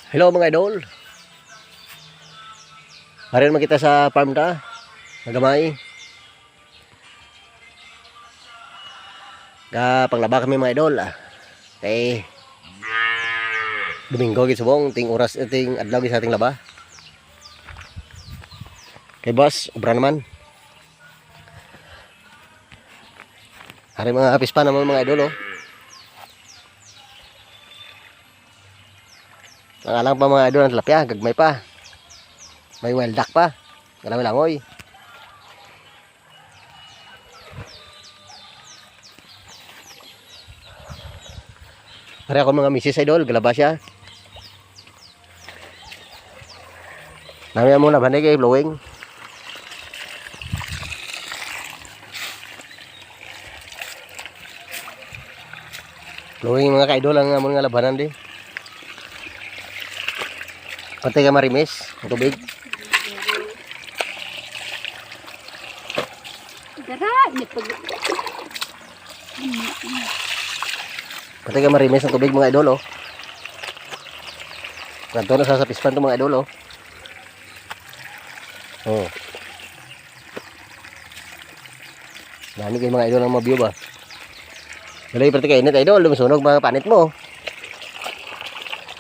Hello mga idol. Hari naman kita sa farm ta. Nagamay. Panglaba kami mga idol. Kay Domingo gid subong ting oras ting adlaw gid sa ating laba. Kay boss, obra naman. Hari mga pispa naman mga idol oh. Nangalang pa mga idol ang tilapia, gagmay pa. May wild duck pa. Galaway langoy. Hari ako mga misis idol, galaba siya. Nami mo na banay kay blowing. Blowing mga ka-idol ang mga labanan di. Pati ka marimis, ang tubig. Pati ka marimis ang tubig mga idol oh. Kanto na sa pispan to mga idol oh. Oh. Dami kayo mga idol ang mabiyo ba. Dali pati kayo init idol, lumisunog mga panit mo.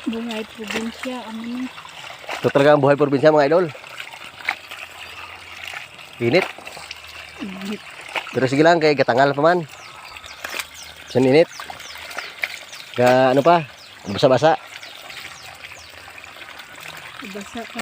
Buhay probinsya, ano. Ito talaga ang buhay probinsya mga idol. Init. Pero sige lang kay gatangal pa man. San init. Ano pa? Basa-basa. Basa.